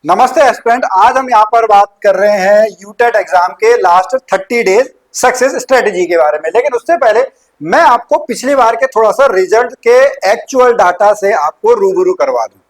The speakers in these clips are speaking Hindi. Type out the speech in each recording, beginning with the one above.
नमस्ते एस्पिरेंट। आज हम यहाँ पर बात कर रहे हैं यूटेट एग्जाम के लास्ट 30 डेज सक्सेस स्ट्रेटेजी के बारे में। लेकिन उससे पहले मैं आपको पिछली बार के थोड़ा सा रिजल्ट के एक्चुअल डाटा से आपको रूबरू करवा दूं।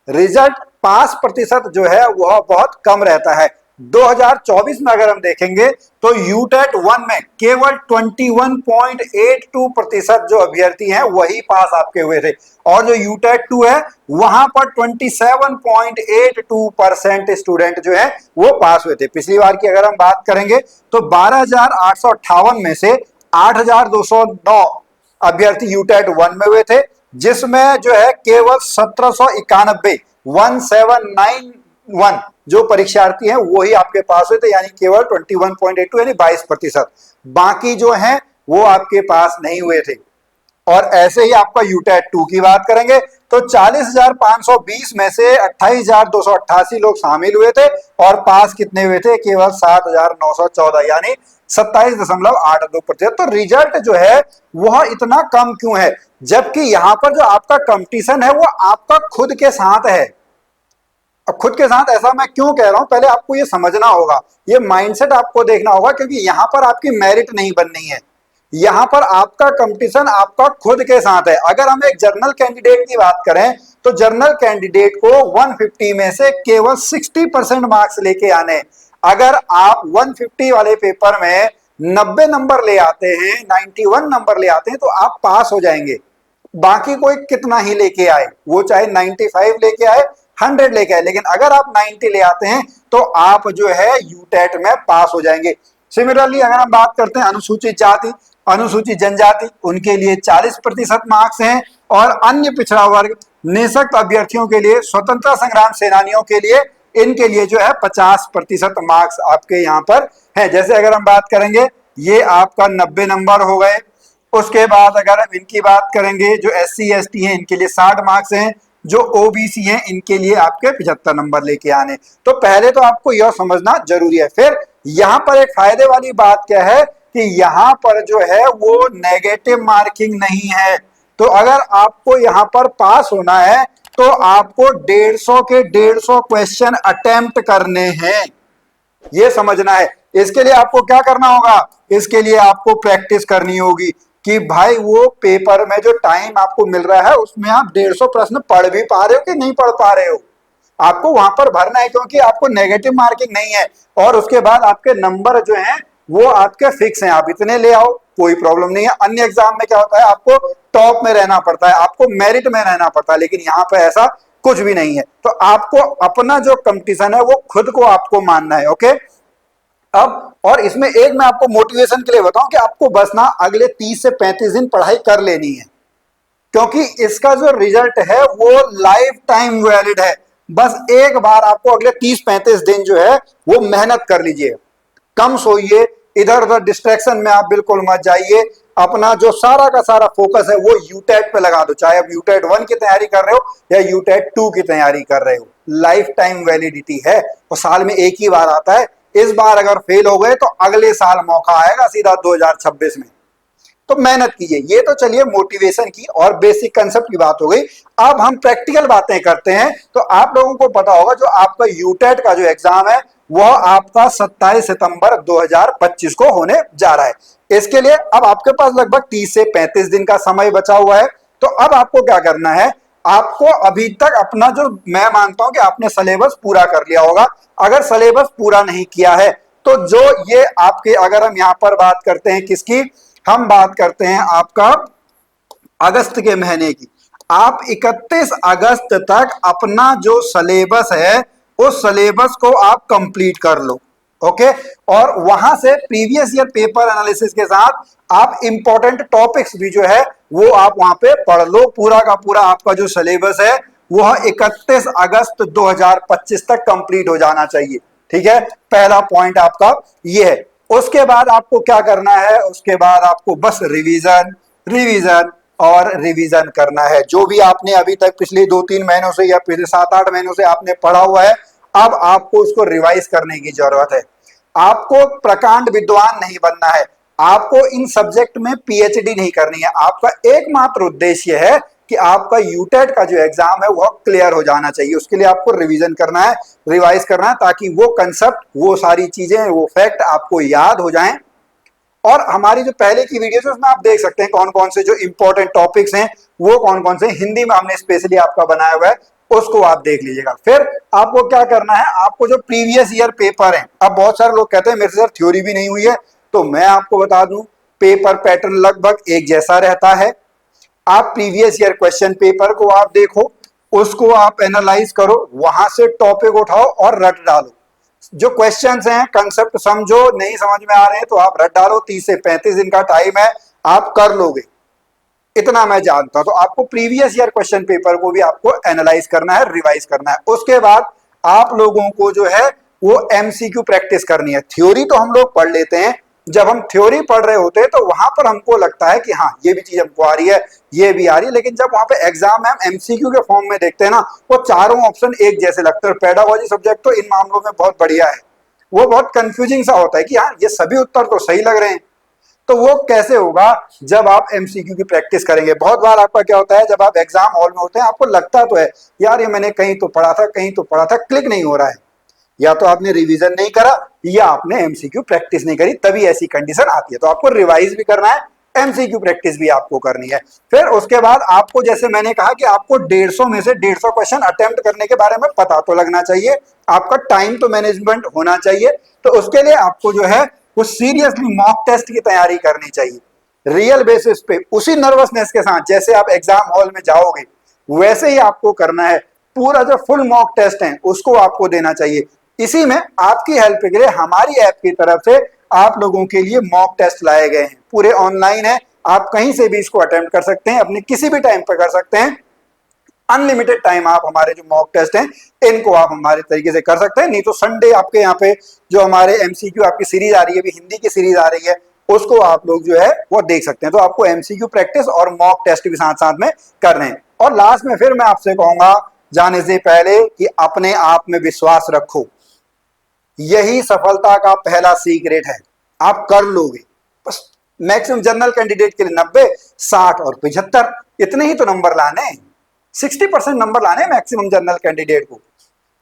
रिजल्ट पास प्रतिशत जो है वह बहुत कम रहता है। 2024 में अगर हम देखेंगे तो यूटेट 1 में केवल 21.82% जो अभ्यर्थी हैं वही पास आपके हुए थे, और जो यूटेट 2 है वहां पर 27.82% स्टूडेंट जो है वो पास हुए थे। पिछली बार की अगर हम बात करेंगे तो 12,858 में से 8,209 अभ्यर्थी यूटेट 1 में हुए थे, जिसमें जो है केवल 1791 जो परीक्षार्थी हैं वही आपके पास हुए थे, यानी केवल 21.82 यानी 22%। बाकी जो हैं वो आपके पास नहीं हुए थे। और ऐसे ही आपका यूटेट 2 की बात करेंगे तो 40,520 में से 28,288 लोग शामिल हुए थे, और पास कितने हुए थे? केवल 7,914 यानी 27.82%। तो रिजल्ट जो है वह इतना कम क्यों है, जबकि यहां पर जो आपका कंपटीशन है वो आपका खुद के साथ है। अब खुद के साथ ऐसा मैं क्यों कह रहा हूं, पहले आपको ये समझना होगा, ये माइंडसेट आपको देखना होगा, क्योंकि यहां पर आपकी मेरिट नहीं बननी है, यहां पर आपका कंपटीशन आपका खुद के साथ है। अगर हम एक जर्नल कैंडिडेट की बात करें तो जर्नल कैंडिडेट को 150 में से केवल 60% मार्क्स लेके आने। अगर आप 150 वाले पेपर में 90 नंबर ले आते हैं, 91 नंबर ले आते हैं, तो आप पास हो जाएंगे। बाकी कोई कितना ही लेके आए, वो चाहे 95 लेके आए, 100 लेके आए, लेकिन अगर आप 90 ले आते हैं तो आप जो है यूटेट में पास हो जाएंगे। सिमिलरली अगर हम बात करते हैं अनुसूचित जाति, अनुसूचित जनजाति, उनके लिए 40% मार्क्स हैं, और अन्य पिछड़ा वर्ग, निःशक्त अभ्यर्थियों के लिए, स्वतंत्रता संग्राम सेनानियों के लिए, इनके लिए जो है 50% मार्क्स आपके यहाँ पर है। जैसे अगर हम बात करेंगे, ये आपका 90 नंबर हो गए। उसके बाद अगर हम इनकी बात करेंगे, जो SC ST हैं इनके लिए 60 मार्क्स हैं, जो OBC हैं इनके लिए आपके 75 नंबर लेके आने। तो पहले तो आपको यह समझना जरूरी है। फिर यहाँ पर एक फायदे वाली बात क्या है कि यहाँ पर जो है वो नेगेटिव मार्किंग नहीं है। तो अगर आपको यहाँ पर पास होना है तो आपको 150 के 150 क्वेश्चन अटेम्प्ट करने हैं, ये समझना है। इसके लिए आपको क्या करना होगा? इसके लिए आपको प्रैक्टिस करनी होगी कि भाई वो पेपर में जो टाइम आपको मिल रहा है उसमें आप 150 प्रश्न पढ़ भी पा रहे हो कि नहीं पढ़ पा रहे हो। आपको वहां पर भरना है, क्योंकि आपको नेगेटिव मार्किंग नहीं है, और उसके बाद आपके नंबर जो हैं वो आपके फिक्स हैं। आप इतने ले आओ, कोई प्रॉब्लम नहीं है। अन्य एग्जाम में क्या होता है, आपको टॉप में रहना पड़ता है, आपको मेरिट में रहना पड़ता है, लेकिन यहाँ पे ऐसा कुछ भी नहीं है। तो आपको अपना जो कंपटीशन है वो खुद को आपको मानना है। ओके, अब और इसमें एक मैं आपको मोटिवेशन के लिए बताऊं कि आपको बस ना अगले 30 से 35 दिन पढ़ाई कर लेनी है, क्योंकि इसका जो रिजल्ट है वो लाइफ टाइम वैलिड है। बस एक बार आपको अगले 30-35 दिन जो है वो मेहनत कर लीजिए, कम सोइए, इधर उधर डिस्ट्रैक्शन में आप बिल्कुल मत जाइए। अपना जो सारा का सारा फोकस है वो यूटेट पे लगा दो, चाहे आप यूटेट 1 की तैयारी कर रहे हो या यूटेट 2 की तैयारी कर रहे हो। लाइफ टाइम वैलिडिटी है और साल में एक ही बार आता है। इस बार अगर फेल हो गए तो अगले साल मौका आएगा सीधा 2026 में। तो मेहनत कीजिए। ये तो चलिए मोटिवेशन की और बेसिक कंसेप्ट की बात हो गई। अब हम प्रैक्टिकल बातें करते हैं। तो आप लोगों को पता होगा जो आपका यूटेट का जो एग्जाम है वह आपका 27 सितंबर 2025 को होने जा रहा है। इसके लिए अब आपके पास लगभग 30 से 35 दिन का समय बचा हुआ है। तो अब आपको क्या करना है, आपको अभी तक अपना जो, मैं मानता हूं कि आपने सिलेबस पूरा कर लिया होगा। अगर सिलेबस पूरा नहीं किया है तो जो ये आपके, अगर हम यहां पर बात करते हैं किसकी, हम बात करते हैं आपका अगस्त के महीने की। आप 31 अगस्त तक अपना जो सिलेबस है उस सिलेबस को आप कंप्लीट कर लो। ओके, और वहां से प्रीवियस ईयर पेपर एनालिसिस के साथ आप इंपॉर्टेंट टॉपिक्स भी जो है वो आप वहां पे पढ़ लो। पूरा का पूरा आपका जो सिलेबस है वह 31 अगस्त 2025 तक कंप्लीट हो जाना चाहिए। ठीक है, पहला पॉइंट आपका ये है। उसके बाद आपको क्या करना है, उसके बाद आपको बस रिवीजन रिवीजन और रिवीजन करना है। जो भी आपने अभी तक पिछले 2-3 महीनों से या पिछले 7-8 महीनों से आपने पढ़ा हुआ है, अब आपको उसको रिवाइज करने की जरूरत है। आपको प्रकांड विद्वान नहीं बनना है, आपको इन सब्जेक्ट में PhD नहीं करनी है। आपका एकमात्र उद्देश्य है कि आपका यूटेट का जो एग्जाम है वो क्लियर हो जाना चाहिए। उसके लिए आपको रिवीजन करना है, रिवाइज करना है, ताकि वो कंसेप्ट, वो सारी चीजें, वो फैक्ट आपको याद हो जाएं। और हमारी जो पहले की वीडियोस है उसमें आप देख सकते हैं कौन कौन से जो इंपॉर्टेंट टॉपिक्स हैं वो कौन कौन से हिंदी में हमने स्पेशली आपका बनाया हुआ है, उसको आप देख लीजिएगा। फिर आपको क्या करना है, आपको जो प्रीवियस ईयर पेपर है, अब बहुत सारे लोग कहते हैं मेरे से सर थ्योरी भी नहीं हुई है, तो मैं आपको बता दूं पेपर पैटर्न लगभग एक जैसा रहता है। आप प्रीवियस ईयर क्वेश्चन पेपर को आप देखो, उसको आप एनालाइज करो, वहां से टॉपिक उठाओ और रट डालो। जो क्वेश्चंस हैं कंसेप्ट समझो, नहीं समझ में आ रहे हैं तो आप रट डालो, 30 से 35 दिन का टाइम है, आप कर लोगे, इतना मैं जानता हूं। तो आपको प्रीवियस ईयर क्वेश्चन पेपर को भी आपको एनालाइज करना है, रिवाइज करना है। उसके बाद आप लोगों को जो है वो एमसीक्यू प्रैक्टिस करनी है। थ्योरी तो हम लोग पढ़ लेते हैं, जब हम थ्योरी पढ़ रहे होते हैं तो वहां पर हमको लगता है कि हाँ ये भी चीज हमको आ रही है, ये भी आ रही है, लेकिन जब वहां पे एग्जाम में हम एमसीक्यू के फॉर्म में देखते हैं ना, वो चारों ऑप्शन एक जैसे लगते हैं। पेडागोजी सब्जेक्ट तो इन मामलों में बहुत बढ़िया है, वो बहुत कंफ्यूजिंग सा होता है कि हाँ ये सभी उत्तर तो सही लग रहे हैं। तो वो कैसे होगा, जब आप एमसीक्यू की प्रैक्टिस करेंगे। बहुत बार आपका क्या होता है, जब आप एग्जाम हॉल में होते हैं आपको लगता तो है यार ये मैंने कहीं तो पढ़ा था, कहीं तो पढ़ा था, क्लिक नहीं हो रहा है। या तो आपने रिवीजन नहीं करा या आपने एमसीक्यू प्रैक्टिस नहीं करी, तभी ऐसी कंडीशन आती है। तो आपको रिवाइज भी करना है, एमसीक्यू प्रैक्टिस भी आपको करनी है। फिर उसके बाद आपको, जैसे मैंने कहा कि आपको 150 में से 150 क्वेश्चन अटेम्प्ट करने के बारे में पता तो लगना चाहिए, आपका टाइम तो मैनेजमेंट होना चाहिए। तो उसके लिए आपको जो है वो सीरियसली मॉक टेस्ट की तैयारी करनी चाहिए, रियल बेसिस पे, उसी नर्वसनेस के साथ जैसे आप एग्जाम हॉल में जाओगे वैसे ही आपको करना है। पूरा जो फुल मॉक टेस्ट है उसको आपको देना चाहिए। इसी में आपकी हेल्प के लिए हमारी ऐप की तरफ से आप लोगों के लिए मॉक टेस्ट लाए गए हैं, पूरे ऑनलाइन है, आप कहीं से भी इसको अटेम्प्ट कर सकते हैं, अपने किसी भी टाइम पर कर सकते हैं। अनलिमिटेड टाइम आप हमारे जो मॉक टेस्ट हैं इनको आप हमारे तरीके से कर सकते हैं। नहीं तो संडे आपके यहाँ पे जो हमारे एमसीक्यू आपकी सीरीज आ रही है, अभी हिंदी की सीरीज आ रही है, उसको आप लोग जो है वो देख सकते हैं। तो आपको एमसीक्यू प्रैक्टिस और मॉक टेस्ट भी साथ साथ में करने हैं। और लास्ट में फिर मैं आपसे कहूंगा जाने से पहले कि अपने आप में विश्वास रखो, यही सफलता का पहला सीक्रेट है। आप कर लोगे, बस मैक्सिमम जनरल कैंडिडेट के लिए 90, 60 और 75 इतने ही तो नंबर लाने, 60% नंबर लाने मैक्सिमम जनरल कैंडिडेट को,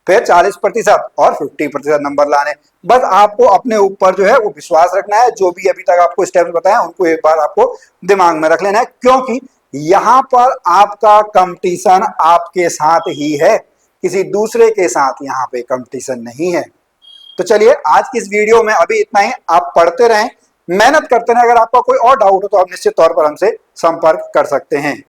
फिर 40% और 50% नंबर लाने। बस आपको अपने ऊपर जो है वो विश्वास रखना है। जो भी अभी तक आपको स्टेप्स बताए उनको एक बार आपको दिमाग में रख लेना है, क्योंकि यहां पर आपका कंपटीशन आपके साथ ही है, किसी दूसरे के साथ यहां पे कंपटीशन नहीं है। तो चलिए आज की इस वीडियो में अभी इतना ही। आप पढ़ते रहें, मेहनत करते रहें। अगर आपका कोई और डाउट हो तो आप निश्चित तौर पर हमसे संपर्क कर सकते हैं।